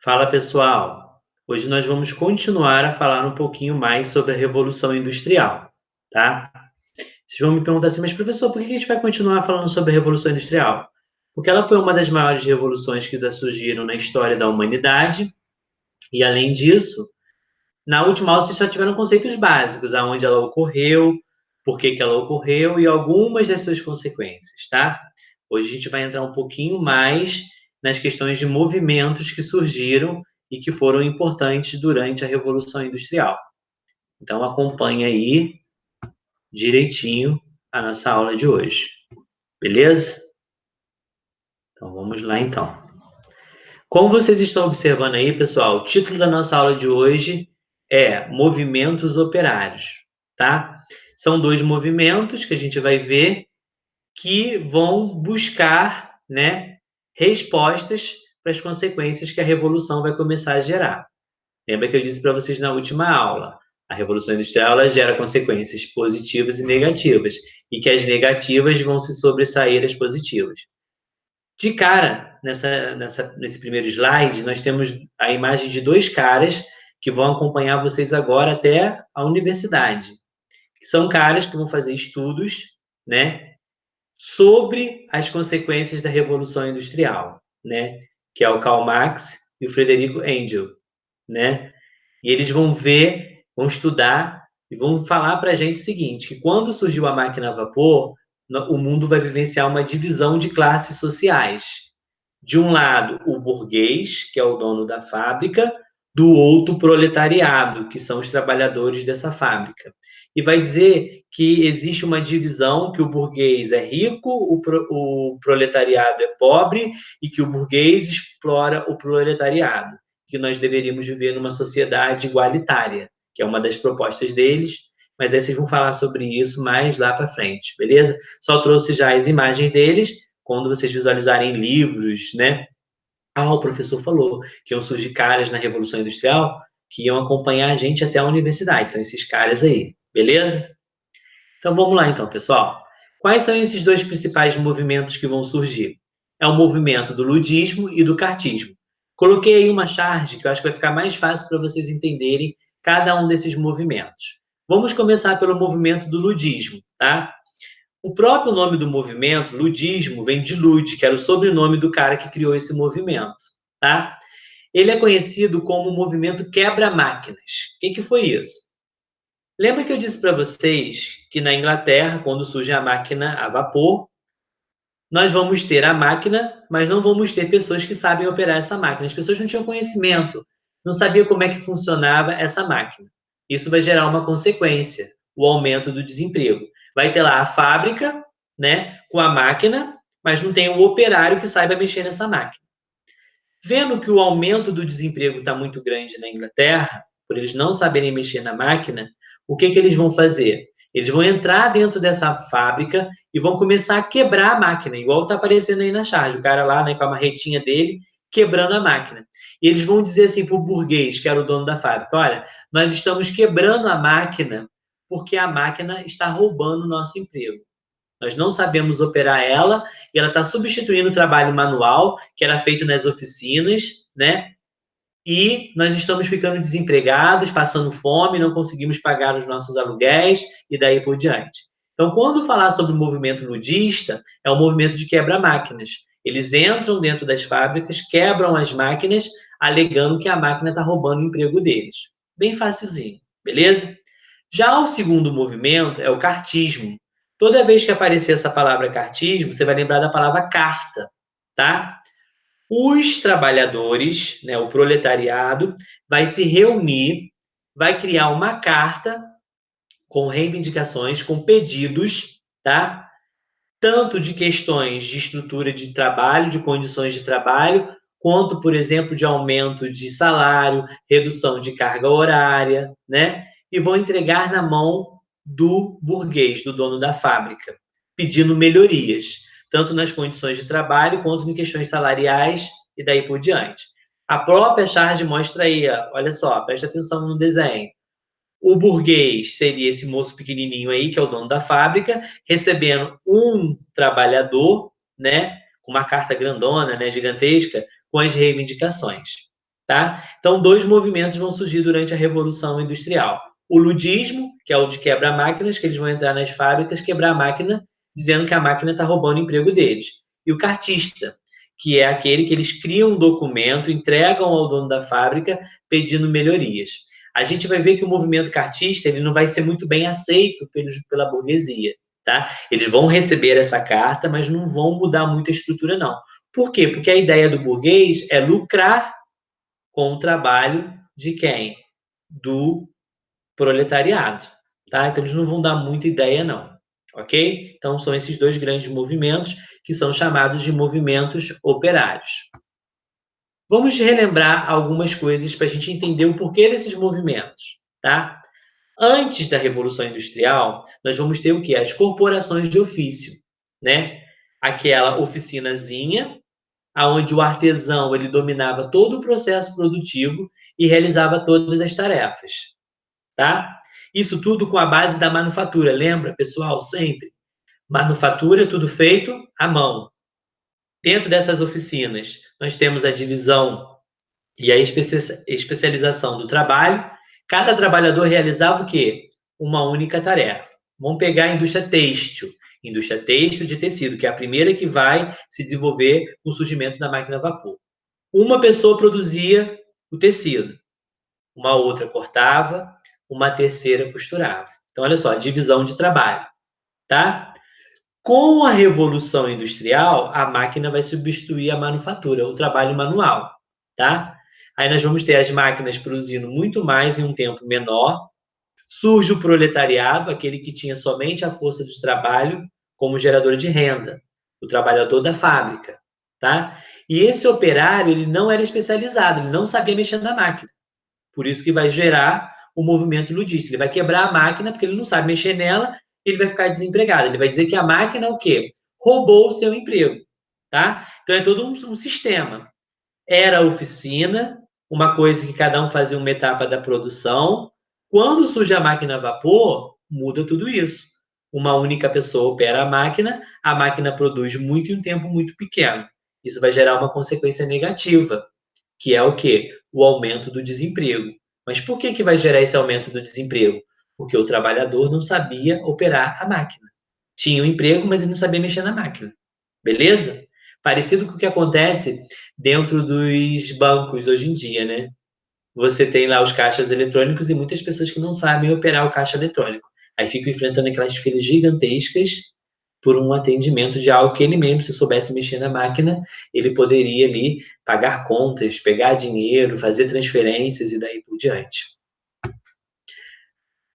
Fala pessoal, hoje nós vamos continuar a falar um pouquinho mais sobre a Revolução Industrial, tá? Vocês vão me perguntar assim, mas professor, por que a gente vai continuar falando sobre a Revolução Industrial? Porque ela foi uma das maiores revoluções que já surgiram na história da humanidade e, além disso, na última aula vocês só tiveram conceitos básicos, aonde ela ocorreu, por que que ela ocorreu e algumas das suas consequências, tá? Hoje a gente vai entrar um pouquinho mais nas questões de movimentos que surgiram e que foram importantes durante a Revolução Industrial. Então acompanha aí direitinho a nossa aula de hoje, beleza? Então vamos lá então. Como vocês estão observando aí, pessoal, o título da nossa aula de hoje é Movimentos Operários, tá? São dois movimentos que a gente vai ver que vão buscar, né, respostas para as consequências que a revolução vai começar a gerar. Lembra que eu disse para vocês na última aula, a Revolução Industrial ela gera consequências positivas e negativas, e que as negativas vão se sobressair às positivas. De cara, nesse primeiro slide, nós temos a imagem de dois caras que vão acompanhar vocês agora até a universidade. São caras que vão fazer estudos, né, sobre as consequências da Revolução Industrial, né, que é o Karl Marx e o Frederico Engels, né? E eles vão ver, vão estudar e vão falar para a gente o seguinte, que quando surgiu a máquina a vapor, o mundo vai vivenciar uma divisão de classes sociais. De um lado, o burguês, que é o dono da fábrica, do outro, o proletariado, que são os trabalhadores dessa fábrica. E vai dizer que existe uma divisão, que o burguês é rico, o proletariado é pobre, e que o burguês explora o proletariado, que nós deveríamos viver numa sociedade igualitária, que é uma das propostas deles, mas aí vocês vão falar sobre isso mais lá para frente, beleza? Só trouxe já as imagens deles, quando vocês visualizarem livros, né? Ah, o professor falou que iam surgir caras na Revolução Industrial que iam acompanhar a gente até a universidade. São esses caras aí, beleza? Então vamos lá então, pessoal. Quais são esses dois principais movimentos que vão surgir? É o movimento do ludismo e do cartismo. Coloquei aí uma charge que eu acho que vai ficar mais fácil para vocês entenderem cada um desses movimentos. Vamos começar pelo movimento do ludismo, tá? O próprio nome do movimento, ludismo, vem de Lud, que era o sobrenome do cara que criou esse movimento, tá? Ele é conhecido como o movimento quebra-máquinas. O que foi isso? Lembra que eu disse para vocês que na Inglaterra, quando surge a máquina a vapor, nós vamos ter a máquina, mas não vamos ter pessoas que sabem operar essa máquina. As pessoas não tinham conhecimento, não sabiam como é que funcionava essa máquina. Isso vai gerar uma consequência, o aumento do desemprego. Vai ter lá a fábrica, né, com a máquina, mas não tem um operário que saiba mexer nessa máquina. Vendo que o aumento do desemprego está muito grande na Inglaterra, por eles não saberem mexer na máquina, o que eles vão fazer? Eles vão entrar dentro dessa fábrica e vão começar a quebrar a máquina, igual está aparecendo aí na charge, o cara lá, né, com a marretinha dele, quebrando a máquina. E eles vão dizer assim para o burguês, que era o dono da fábrica, olha, nós estamos quebrando a máquina porque a máquina está roubando o nosso emprego. Nós não sabemos operar ela e ela está substituindo o trabalho manual que era feito nas oficinas, né? E nós estamos ficando desempregados, passando fome, não conseguimos pagar os nossos aluguéis e daí por diante. Então, quando falar sobre o movimento ludista, é um movimento de quebra-máquinas. Eles entram dentro das fábricas, quebram as máquinas, alegando que a máquina está roubando o emprego deles. Bem facilzinho, beleza? Já o segundo movimento é o cartismo. Toda vez que aparecer essa palavra cartismo, você vai lembrar da palavra carta, tá? Os trabalhadores, né, o proletariado, vai se reunir, vai criar uma carta com reivindicações, com pedidos, tá? Tanto de questões de estrutura de trabalho, de condições de trabalho, quanto, por exemplo, de aumento de salário, redução de carga horária, né? E vão entregar na mão do burguês, do dono da fábrica, pedindo melhorias, tanto nas condições de trabalho, quanto em questões salariais e daí por diante. A própria charge mostra aí, olha só, presta atenção no desenho. O burguês seria esse moço pequenininho aí, que é o dono da fábrica, recebendo um trabalhador, né, com uma carta grandona, né, gigantesca, com as reivindicações, tá? Então, dois movimentos vão surgir durante a Revolução Industrial. O ludismo, que é o de quebra-máquinas, que eles vão entrar nas fábricas, quebrar a máquina, dizendo que a máquina está roubando o emprego deles. E o cartista, que é aquele que eles criam um documento, entregam ao dono da fábrica, pedindo melhorias. A gente vai ver que o movimento cartista ele não vai ser muito bem aceito pela burguesia, tá? Eles vão receber essa carta, mas não vão mudar muito a estrutura, não. Por quê? Porque a ideia do burguês é lucrar com o trabalho de quem? Do proletariado, tá? Então eles não vão dar muita ideia, não, ok? Então são esses dois grandes movimentos que são chamados de movimentos operários. Vamos relembrar algumas coisas para a gente entender o porquê desses movimentos, tá? Antes da Revolução Industrial, nós vamos ter o quê? As corporações de ofício, né? Aquela oficinazinha aonde o artesão ele dominava todo o processo produtivo e realizava todas as tarefas, tá? Isso tudo com a base da manufatura, lembra, pessoal? Sempre. Manufatura, tudo feito à mão. Dentro dessas oficinas, nós temos a divisão e a especialização do trabalho. Cada trabalhador realizava o quê? Uma única tarefa. Vamos pegar a indústria têxtil. Indústria têxtil de tecido, que é a primeira que vai se desenvolver com o surgimento da máquina a vapor. Uma pessoa produzia o tecido, uma outra cortava, uma terceira costurava. Então, olha só, divisão de trabalho, tá? Com a Revolução Industrial, a máquina vai substituir a manufatura, o trabalho manual, tá? Aí nós vamos ter as máquinas produzindo muito mais em um tempo menor. Surge o proletariado, aquele que tinha somente a força de trabalho como gerador de renda, o trabalhador da fábrica, tá? E esse operário, ele não era especializado, ele não sabia mexer na máquina. Por isso que vai gerar o movimento ludista. Ele vai quebrar a máquina porque ele não sabe mexer nela, ele vai ficar desempregado. Ele vai dizer que a máquina é o quê? Roubou o seu emprego, tá? Então é todo um sistema. Era a oficina, uma coisa que cada um fazia uma etapa da produção. Quando surge a máquina a vapor, muda tudo isso. Uma única pessoa opera a máquina produz muito em um tempo muito pequeno. Isso vai gerar uma consequência negativa, que é o quê? O aumento do desemprego. Mas por que vai gerar esse aumento do desemprego? Porque o trabalhador não sabia operar a máquina. Tinha um emprego, mas ele não sabia mexer na máquina. Beleza? Parecido com o que acontece dentro dos bancos hoje em dia, né? Você tem lá os caixas eletrônicos e muitas pessoas que não sabem operar o caixa eletrônico. Aí ficam enfrentando aquelas filas gigantescas por um atendimento de algo que ele mesmo, se soubesse mexer na máquina, ele poderia ali pagar contas, pegar dinheiro, fazer transferências e daí por diante.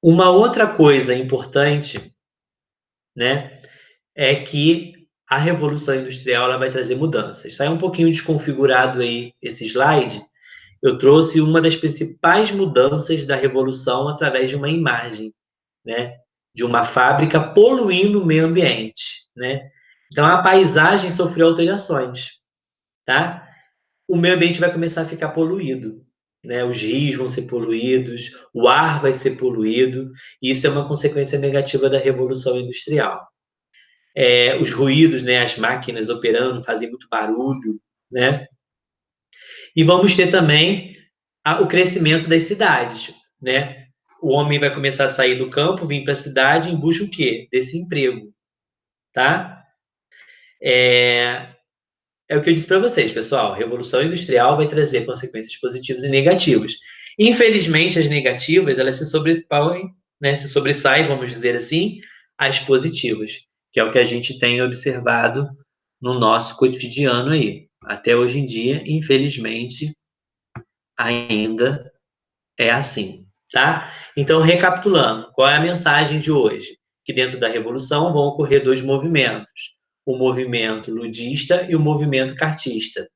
Uma outra coisa importante, né, é que a Revolução Industrial ela vai trazer mudanças. Sai um pouquinho desconfigurado aí esse slide. Eu trouxe uma das principais mudanças da Revolução através de uma imagem, né? De uma fábrica poluindo o meio ambiente, né? Então a paisagem sofreu alterações, tá? O meio ambiente vai começar a ficar poluído, né? Os rios vão ser poluídos, o ar vai ser poluído, e isso é uma consequência negativa da Revolução Industrial. Os ruídos, né? As máquinas operando fazem muito barulho, né? E vamos ter também o crescimento das cidades, né? O homem vai começar a sair do campo, vir para a cidade em busca o quê? Desse emprego, tá? É o que eu disse para vocês, pessoal. A Revolução Industrial vai trazer consequências positivas e negativas. Infelizmente, as negativas, elas se sobrepõem, né? Se sobressaem, vamos dizer assim, às positivas, que é o que a gente tem observado no nosso cotidiano aí. Até hoje em dia, infelizmente, ainda é assim, tá? Então, recapitulando, qual é a mensagem de hoje? Que dentro da Revolução vão ocorrer dois movimentos, o movimento ludista e o movimento cartista.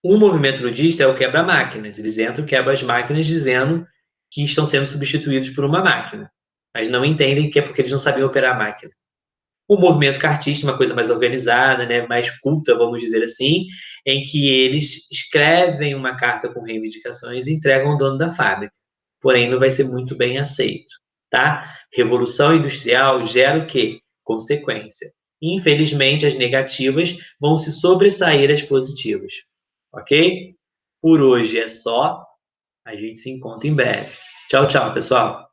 O movimento ludista é o quebra-máquinas, eles entram, quebram as máquinas dizendo que estão sendo substituídos por uma máquina, mas não entendem que é porque eles não sabiam operar a máquina. O movimento cartista, uma coisa mais organizada, né, mais culta, vamos dizer assim, em que eles escrevem uma carta com reivindicações e entregam ao dono da fábrica. Porém, não vai ser muito bem aceito, tá? Revolução Industrial gera o quê? Consequência. Infelizmente, as negativas vão se sobressair às positivas, ok? Por hoje é só. A gente se encontra em breve. Tchau, tchau, pessoal.